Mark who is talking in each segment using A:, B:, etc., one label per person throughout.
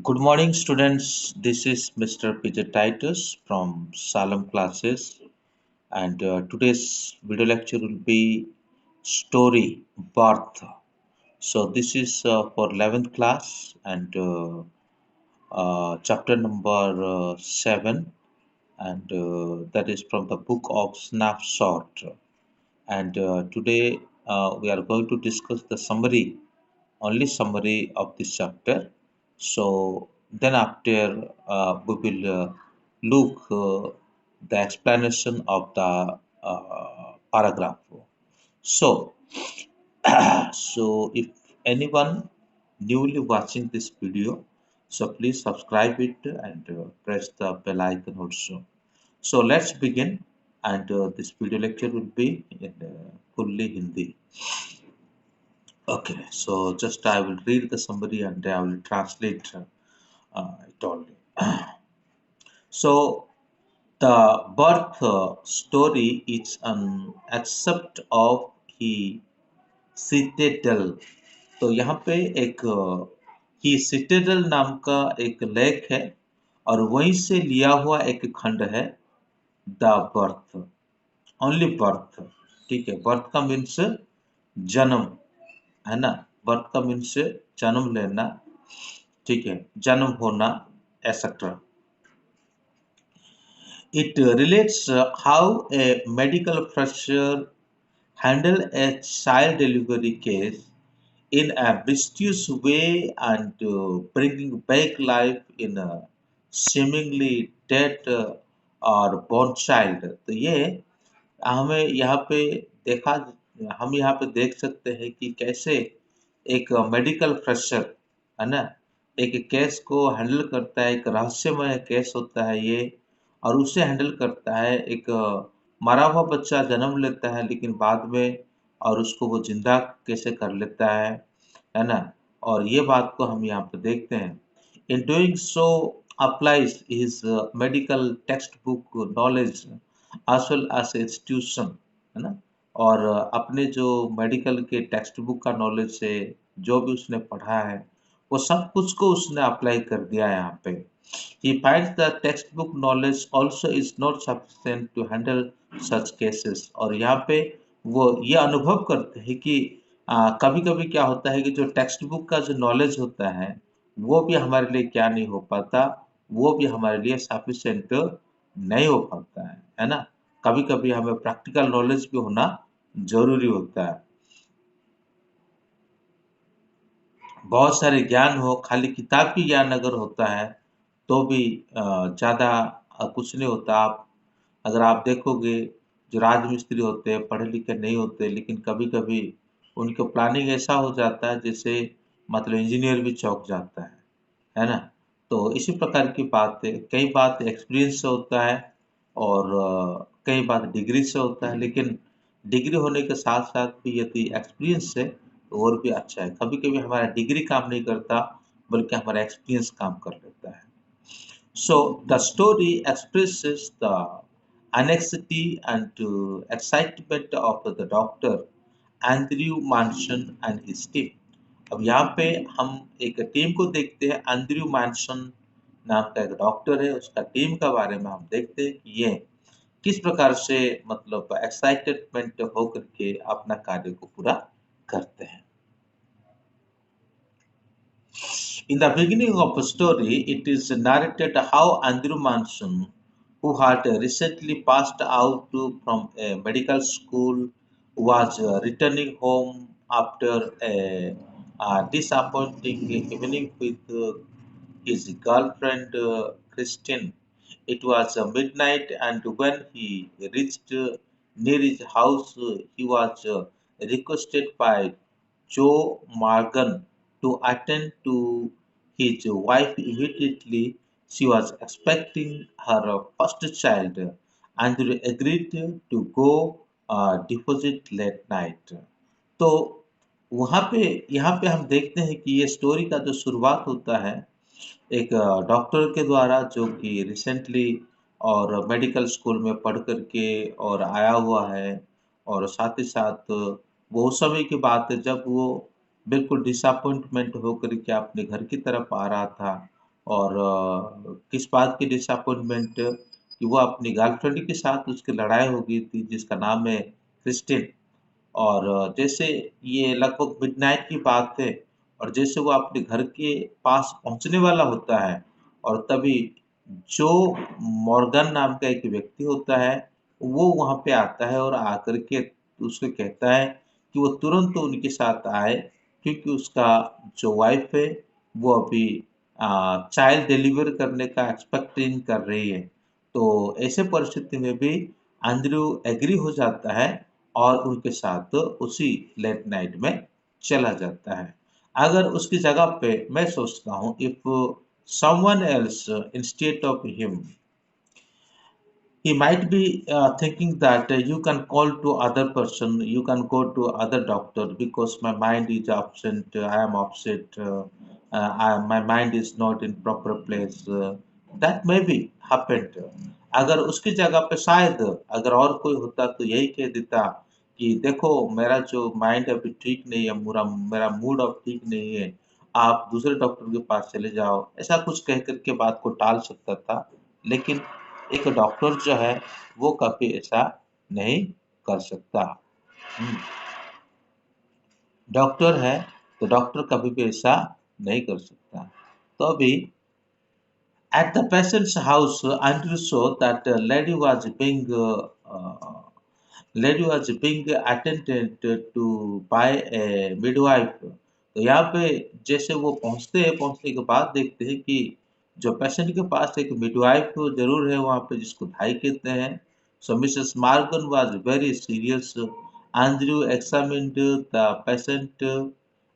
A: Good morning, students. This is Mr. Peter Titus from Salem classes, and today's video lecture will be story birth. So this is for 11th class and chapter number 7, and that is from the book of Snapshot. And today we are going to discuss the summary, only summary of this chapter. So then after we will look the explanation of the paragraph. So so if anyone newly watching this video, so please subscribe it and press the bell icon also. So let's begin, and this video lecture will be in fully Hindi. Okay, so just I will read the summary and I will translate it only. So the birth story is an accept of he citadel. तो यहाँ पे एक ही citadel नाम का एक लेख है और वहीं से लिया हुआ एक खंड है द बर्थ, ओनली बर्थ। ठीक है, बर्थ का मीन्स जन्म, है ना। बर्थ का मीन्स जन्म लेना, ठीक है, जन्म होना, etcetera. It relates how a medical professional handle a child delivery case in a mysterious way and bringing back life in a seemingly dead or born child। तो ये हमें यहाँ पे देखा हम यहाँ पे देख सकते हैं कि कैसे एक मेडिकल प्रेशर, है ना, एक केस को हैंडल करता है। एक रहस्यमय केस होता है ये, और उसे हैंडल करता है। एक मरा हुआ बच्चा जन्म लेता है लेकिन बाद में, और उसको वो जिंदा कैसे कर लेता है ना। और ये बात को हम यहाँ पे देखते हैं। In doing so applies his medical textbook knowledge as well as institution, है ना। और अपने जो मेडिकल के टेक्स्ट बुक का नॉलेज से जो भी उसने पढ़ा है वो सब कुछ को उसने अप्लाई कर दिया है यहाँ पे। He finds the textbook knowledge also is not sufficient to handle such cases। और यहाँ पे वो ये अनुभव करते हैं कि कभी कभी क्या होता है कि जो टेक्स्ट बुक का जो नॉलेज होता है वो भी हमारे लिए क्या नहीं हो पाता, वो भी हमारे लिए सफिशिएंट नहीं हो पाता है ना। कभी कभी हमें प्रैक्टिकल नॉलेज भी होना जरूरी होता है। बहुत सारे ज्ञान हो, खाली किताबी ज्ञान अगर होता है तो भी ज़्यादा कुछ नहीं होता। आप अगर आप देखोगे, जो राजमिस्त्री होते हैं पढ़े लिखे नहीं होते, लेकिन कभी कभी उनका प्लानिंग ऐसा हो जाता है जैसे मतलब इंजीनियर भी चौंक जाता है ना। तो इसी प्रकार की बात है, कई बात एक्सपीरियंस से होता है और कई बात डिग्री से होता है। लेकिन डिग्री होने के साथ साथ भी यदि एक्सपीरियंस है तो और भी अच्छा है। कभी कभी हमारा डिग्री काम नहीं करता बल्कि हमारा एक्सपीरियंस काम कर लेता है। So the story expresses the anxiety and excitement of the doctor Andrew Manson and his team. अब यहाँ पे हम एक टीम को देखते हैं। एंड्रयू मानसन नाम का एक डॉक्टर है, उसका टीम के बारे में हम देखते हैं कि ये किस प्रकार से मतलब एक्साइटमेंट होकर के अपना कार्य को पूरा करते हैं। In the beginning of the story, it is narrated how Andrew Manson, who had recently passed out from a medical school, was returning home after a disappointing evening with his girlfriend Christine. It was midnight, and when he reached near his house, he was requested by Joe Morgan to attend to his wife immediately. She was expecting her first child. Andrew agreed to go deposit late night। तो वहाँ पे यहाँ पे हम देखते हैं कि ये स्टोरी का जो शुरुआत होता है एक डॉक्टर के द्वारा, जो कि रिसेंटली और मेडिकल स्कूल में पढ़ कर के और आया हुआ है। और साथ ही साथ वो उस समय की बात है जब वो बिल्कुल डिसअपॉइंटमेंट होकर के अपने घर की तरफ आ रहा था। और किस बात की डिसअपॉइंटमेंट कि वो अपनी गर्लफ्रेंड के साथ उसकी लड़ाई हो गई थी जिसका नाम है क्रिस्टिन। और जैसे ये लगभग मिडनाइट की बात है और जैसे वो अपने घर के पास पहुंचने वाला होता है और तभी जो मॉर्गन नाम का एक व्यक्ति होता है वो वहां पे आता है और आकर के उसको कहता है कि वो तुरंत उनके साथ आए क्योंकि उसका जो वाइफ है वो अभी चाइल्ड डिलीवर करने का एक्सपेक्टिंग कर रही है। तो ऐसे परिस्थिति में भी एंड्रयू एग्री हो जाता है और उनके साथ उसी लेट नाइट में चला जाता है। अगर उसकी जगह पे मैं सोचता हूँ if someone else instead of him, he might be thinking that you can call to other person, you can go to other doctor because my mind is absent, I am upset, my mind is not in proper place. That may be happened. अगर उसकी जगह पे शायद अगर और कोई होता तो यही कह देता कि देखो मेरा जो माइंड अभी ठीक नहीं है, मेरा मेरा मूड अब ठीक नहीं है, आप दूसरे डॉक्टर के पास चले जाओ, ऐसा कुछ कह करके बात को टाल सकता था। लेकिन एक डॉक्टर जो है वो कभी ऐसा नहीं कर सकता। हम्म, डॉक्टर है तो डॉक्टर कभी भी ऐसा नहीं कर सकता। तो अभी at the patient's house, Andrew saw that lady was being attended to by a midwife. तो यहाँ पे जैसे वो पहुँचते हैं, पहुँचने के बाद देखते हैं कि जो पेशेंट के पास एक मिडवाइफ जरूर है वहाँ पे जिसको धाई कहते हैं। So Mrs. Morgan was very serious. Andrew examined the patient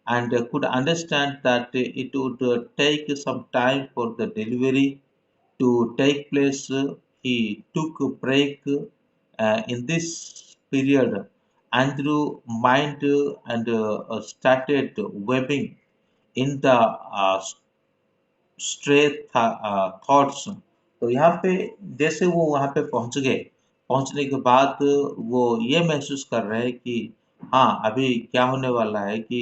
A: and could understand that it would take some time for the delivery to take place. He took a break. In this period, Andrew mind and started webbing in the stray thoughts. तो यहाँ पे जैसे वो वहाँ पे पहुँच गए, पहुँचने के बाद वो ये महसूस कर रहे हैं कि हाँ अभी क्या होने वाला है कि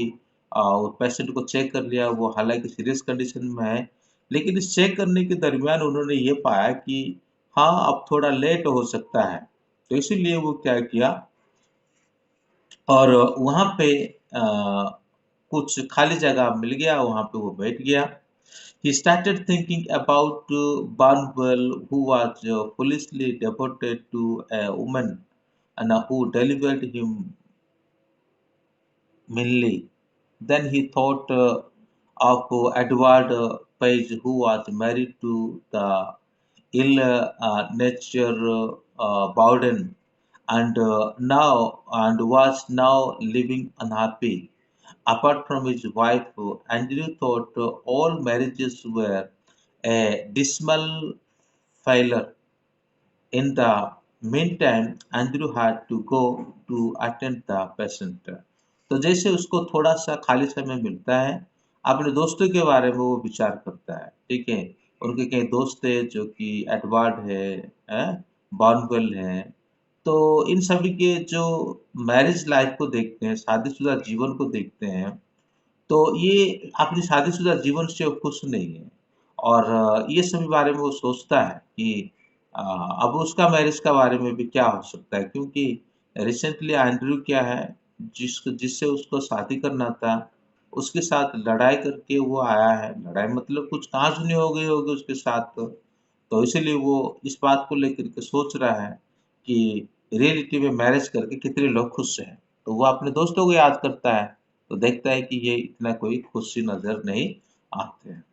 A: वो पेशेंट को चेक कर लिया, वो हालांकि सीरियस कंडीशन में है, लेकिन इस चेक करने के दरमियान उन्होंने ये पाया कि हाँ अब थोड़ा लेट हो सकता है। तो इसीलिए वो क्या किया और वहाँ पे कुछ खाली जगह मिल गया, वहाँ पे वो बैठ गया। He started thinking about Barnwell, who was foolishly devoted to a woman and who delivered him meanly. Then he thought of Edward Page, who was married to the ill-natured Bowden and was now living unhappy. Apart from his wife, Andrew thought all marriages were a dismal failure. In the meantime, Andrew had to go to attend the patient. तो जैसे उसको थोड़ा सा खाली समय मिलता है, अपने दोस्तों के बारे में वो विचार करता है, ठीक है। उनके कई दोस्त है जो कि एडवर्ड है, बॉर्नवेल है। तो इन सभी के जो मैरिज लाइफ को देखते हैं, शादीशुदा जीवन को देखते हैं, तो ये अपनी शादीशुदा जीवन से वो खुश नहीं है और ये सभी बारे में वो सोचता है कि अ, अब उसका मैरिज का बारे में भी क्या हो सकता है क्योंकि रिसेंटली एंड्रयू क्या है जिससे उसको शादी करना था उसके साथ लड़ाई करके वो आया है। लड़ाई मतलब कुछ कहासुनी हो गई होगी उसके साथ, तो इसीलिए वो इस बात को लेकर के सोच रहा है कि रियलिटी में मैरिज करके कितने लोग खुश हैं। तो वो अपने दोस्तों को याद करता है तो देखता है कि ये इतना कोई खुशी नजर नहीं आते हैं।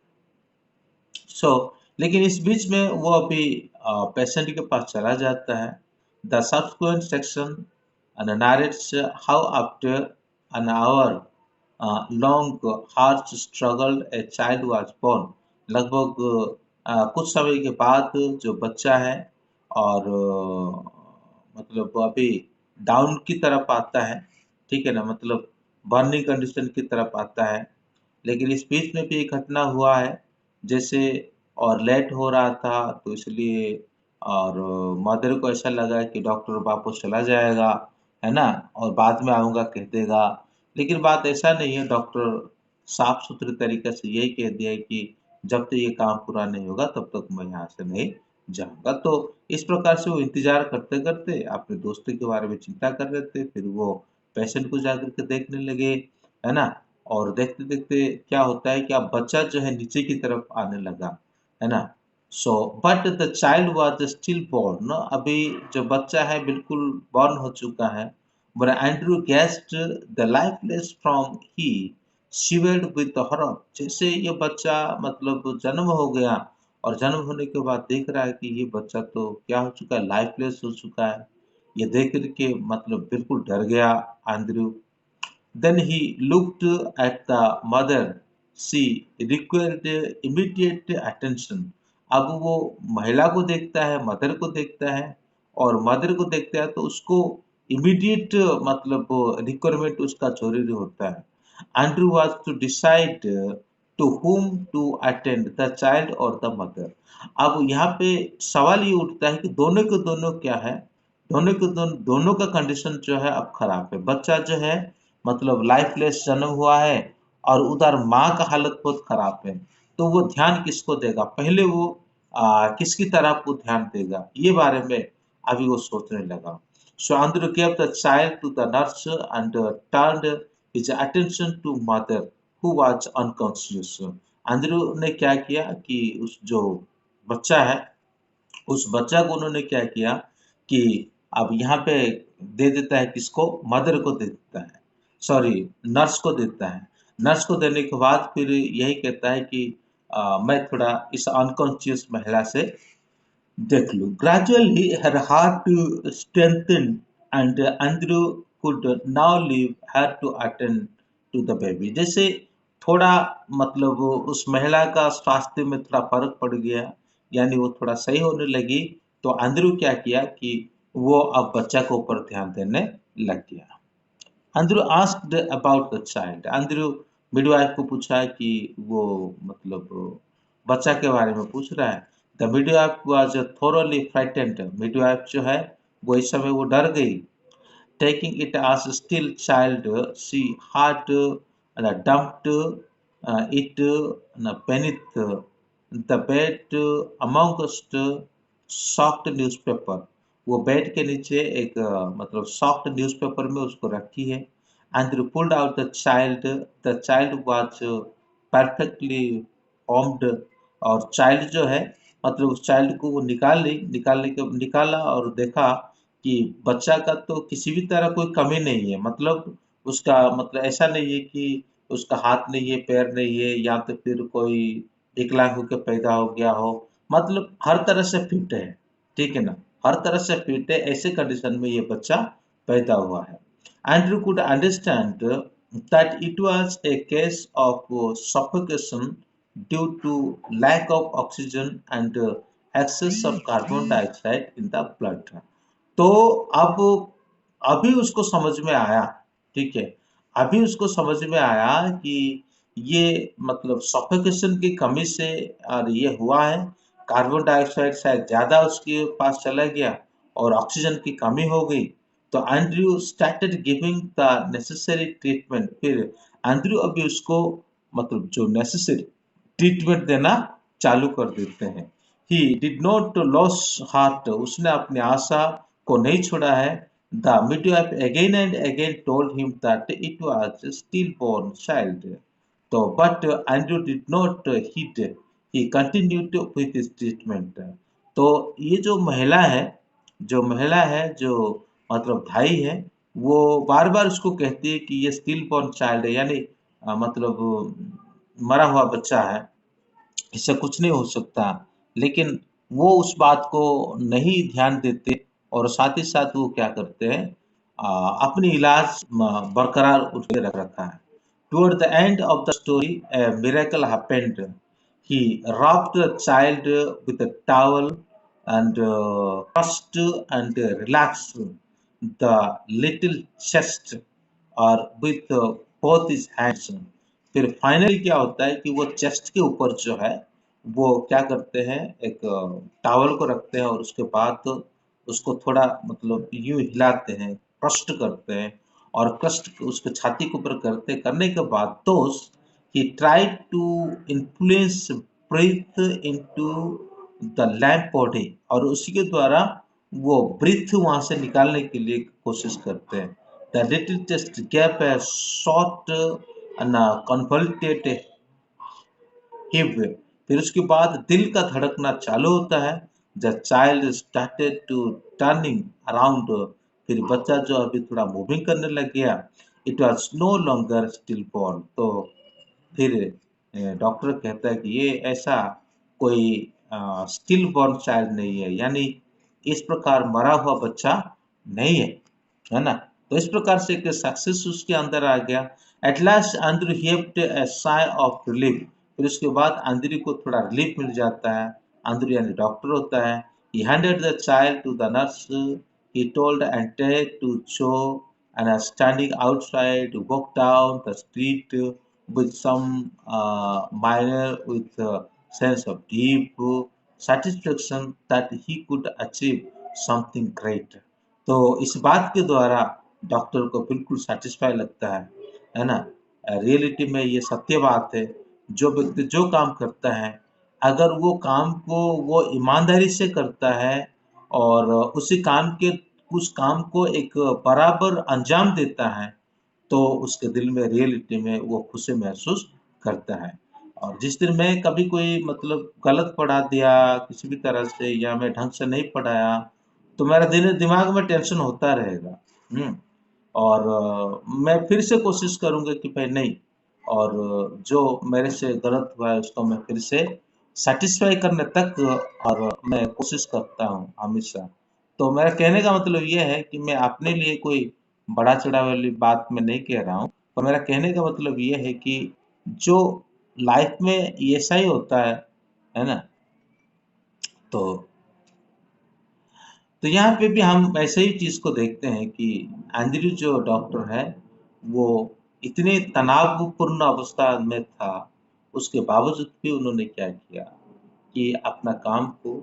A: सो लेकिन इस बीच में वो अभी पेशेंट के पास चला जाता है। The subsequent section narrates how after an hour long harsh struggle a child was born। लगभग कुछ समय के बाद जो बच्चा है और मतलब वो अभी डाउन की तरफ आता है, ठीक है ना, मतलब बर्निंग कंडीशन की तरफ आता है। लेकिन इस बीच में भी एक घटना हुआ है जैसे और लेट हो रहा था तो इसलिए और मदर को ऐसा लगा कि डॉक्टर वापस चला जाएगा, है ना, और बाद में आऊँगा कह देगा। लेकिन बात ऐसा नहीं है, डॉक्टर साफ सुथरे तरीके से यही कह दिया है कि जब तक ये काम पूरा नहीं होगा तब तक मैं यहाँ से नहीं जाऊँगा। तो इस प्रकार से वो इंतज़ार करते-करते अपने दोस्तों के बारे में चिंता कर रहे थे। फिर वो पेशेंट को जाकर के देखने लगे, है ना? और देखते-देखते क्या होता है कि अब बच्चा जो है नीचे की तरफ आने लगा, है ना? So but the child was still born, अभी जो बच्चा है बिल्कुल बॉर्न हो चुका है। But Andrew guessed the lifeless from he shivered with the horror। जैसे ये बच्चा मतलब जन्म हो गया और जन्म होने के बाद देख रहा है कि ये बच्चा तो क्या हो चुका है, लाइफलेस हो चुका है। ये देख करके मतलब बिल्कुल डर गया Andrew. Then he looked at the mother. She required immediate attention। अब वो महिला को देखता है, मदर को देखता है, और मदर को देखता है तो उसको इमीडिएट मतलब रिक्वायरमेंट उसका जरूरी होता है। Andrew was to decide to whom to attend, the child और द मदर। अब यहाँ पे सवाल ये उठता है कि दोनों के दोनों क्या है, दोनों का कंडीशन जो है अब खराब है। बच्चा जो है मतलब लाइफलेस जन्म हुआ है और उधर माँ का हालत बहुत खराब है। तो वो ध्यान किसको देगा? पहले वो किसकी तरफ वो ध्यान देगा? ये बारे में अभी वो सोचने लगा। So Andrew gave the child to the nurse and turned his attention to mother who was unconscious। अंद्रू ने क्या किया कि उस जो बच्चा है, उस बच्चा को उन्होंने क्या किया कि अब यहाँ पे दे देता है, किसको? मदर को दे देता है, सॉरी नर्स को देता है। नर्स को देने के बाद फिर यही कहता है कि मैं थोड़ा इस अनकॉन्शियस महिला से देख लूं। Gradually her heart strengthened and Andrew could now leave her to attend to the baby। जैसे थोड़ा मतलब उस महिला का स्वास्थ्य में थोड़ा फर्क पड़ गया, यानी वो थोड़ा सही होने लगी, तो अंद्रू क्या किया कि वो अब बच्चा के ऊपर ध्यान देने लग गया। Andrew asked about the child. Andrew midwife को पूछा कि वो मतलब बच्चा के बारे में पूछ रहा है। The midwife was thoroughly frightened. Midwife जो है वो इस समय वो डर गई। Taking it as still child, she had dumped it beneath the bed amongst socked newspaper। वो बेड के नीचे एक मतलब सॉफ्ट न्यूज़पेपर में उसको रखी है। And pulled out the child was perfectly formed. और चाइल्ड जो है मतलब उस चाइल्ड को वो निकाला और देखा कि बच्चा का तो किसी भी तरह कोई कमी नहीं है। मतलब उसका मतलब ऐसा नहीं है कि उसका हाथ नहीं है, पैर नहीं है, या तो फिर कोई विकलांग होकर पैदा हो गया हो। मतलब हर तरह से फिट है, ठीक है ना? हर तरह से फिट है, ऐसे कंडीशन में ये बच्चा पैदा हुआ है। Andrew could understand that it was a case of suffocation due to lack of oxygen and excess of carbon dioxide in the blood। तो अब अभी उसको समझ में आया, ठीक है? अभी उसको समझ में आया कि ये मतलब सफोकेशन की कमी से और ये हुआ है। कार्बन डाइऑक्साइड शायद ज़्यादा उसके पास चला गया और ऑक्सीजन की कमी हो गई। तो Andrew started giving the necessary treatment. फिर एंड्रयू अभी उसको मतलब जो नेसेसरी ट्रीटमेंट देना चालू कर देते हैं। He did not loss heart. उसने अपनी आशा को नहीं छोड़ा है। The midwife again and again told him that it was a stillborn child। तो but Andrew did not heed। He continued with his treatment। तो ये जो मतलब भाई है, वो बार बार उसको कहती है कि ये स्टिल बॉर्न चाइल्ड है, यानी मतलब मरा हुआ बच्चा है, इससे कुछ नहीं हो सकता। लेकिन वो उस बात को नहीं ध्यान देते और साथ ही साथ वो क्या करते हैं, अपनी इलाज बरकरार उसने रख रखा है। Toward the end of the story a miracle happened। He wrapped the child with a towel and crushed and relaxed the little chest और with both his hands। फिर फाइनली क्या होता है कि वो चेस्ट के ऊपर जो है वो क्या करते हैं, एक टॉवल को रखते हैं और उसके बाद उसको थोड़ा मतलब यूं हिलाते हैं, क्रस्ट करते हैं, और क्रस्ट उसके छाती के ऊपर करने के बाद दोस्त he tried to influence breath into the limp body, और उसी के द्वारा वो ब्रीथ वहां से निकालने के लिए कोशिश करते हैं। द लिटिल टेस्ट गैप है शॉर्ट एंड कन्वल्टेड हिप। फिर उसके बाद दिल का धड़कना चालू होता है। The child started to turning around, फिर बच्चा जो अभी थोड़ा मूविंग करने लग गया। It was no longer stillborn. तो फिर डॉक्टर कहता है कि ये ऐसा कोई स्टिल बॉर्न चाइल्ड नहीं है, यानी इस प्रकार मरा हुआ बच्चा नहीं है ना। तो इस प्रकार से एक सक्सेस उसके अंदर आ गया। At last Andrew heaved a sigh of relief. फिर उसके बाद आंद्री को थोड़ा रिलीफ मिल जाता है। आंद्रू यानी डॉक्टर होता है। He handed the child to the nurse. He told Ante to show and standing outside walked down the street with some minor with a sense of deep satisfaction that he could achieve something great। तो इस बात के द्वारा doctor को बिल्कुल satisfy लगता है ना। रियलिटी में ये सत्य बात है, जो व्यक्ति जो काम करता है, अगर वो काम को वो ईमानदारी से करता है और उसी काम के उस काम को एक बराबर अंजाम देता है, तो उसके दिल में रियलिटी में वो खुशी महसूस करता है। और जिस दिन मैं कभी कोई मतलब गलत पढ़ा दिया किसी भी तरह से, या मैं ढंग से नहीं पढ़ाया, तो मेरा दिमाग में टेंशन होता रहेगा। और मैं फिर से कोशिश करूंगा कि भाई नहीं, और जो मेरे से गलत हुआ है उसको मैं फिर से सेटिस्फाई करने तक और मैं कोशिश करता हूँ हमेशा। तो मेरा कहने का मतलब ये है कि मैं अपने लिए कोई बड़ा चढ़ा वाली बात मैं नहीं कह रहा हूँ, पर मेरा कहने का मतलब ये है कि जो लाइफ में ऐसा ही होता है ना। तो यहाँ पे भी हम ऐसे ही चीज को देखते हैं कि एंड्रयू जो डॉक्टर है, वो इतने तनावपूर्ण अवस्था में था, उसके बावजूद भी उन्होंने क्या किया कि अपना काम को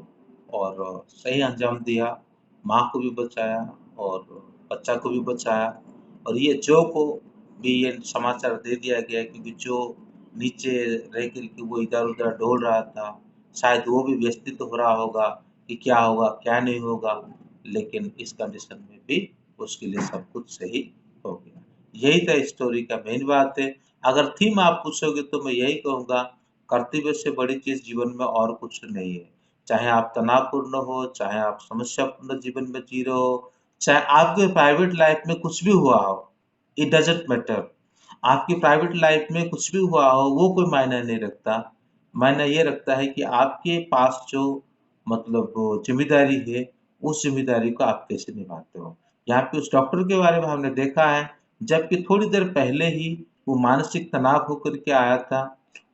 A: और सही अंजाम दिया, माँ को भी बचाया और बच्चा को भी बचाया। और ये जो को भी ये समाचार दे दिया गया क्योंकि जो नीचे रह कर के वो इधर उधर डोल रहा था, शायद वो भी व्यस्तित हो रहा होगा कि क्या होगा क्या नहीं होगा, लेकिन इस कंडीशन में भी उसके लिए सब कुछ सही हो गया। यही था स्टोरी का मेन बात है। अगर थीम आप पूछोगे तो मैं यही कहूँगा, कर्तव्य से बड़ी चीज जीवन में और कुछ नहीं है। चाहे आप तनावपूर्ण हो, चाहे आप समस्यापूर्ण जीवन में जी रहे हो, चाहे आपके प्राइवेट लाइफ में कुछ भी हुआ हो, इट डजंट मैटर। आपकी प्राइवेट लाइफ में कुछ भी हुआ हो वो कोई मायने नहीं रखता। मायने ये रखता है कि आपके पास जो मतलब वो जिम्मेदारी है, उस जिम्मेदारी को आप कैसे निभाते हो। यहाँ पे उस डॉक्टर के बारे में हमने देखा है, जबकि थोड़ी देर पहले ही वो मानसिक तनाव होकर के आया था।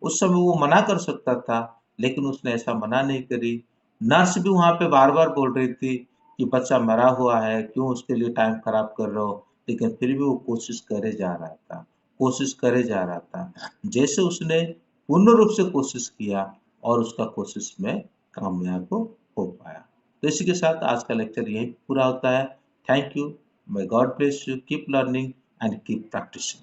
A: उस समय वो मना कर सकता था, लेकिन उसने ऐसा मना नहीं करी। नर्स भी वहाँ पे बार-बार बोल रही थी कि बच्चा मरा हुआ है, क्यों उसके लिए टाइम खराब कर रहे हो? लेकिन फिर भी वो कोशिश करे जा रहा था, कोशिश करे जा रहा था। जैसे उसने पूर्ण रूप से कोशिश किया और उसका कोशिश में कामयाब हो पाया। तो इसी के साथ आज का लेक्चर यहीं पूरा होता है। Thank you. May God bless you. Keep learning and keep practicing.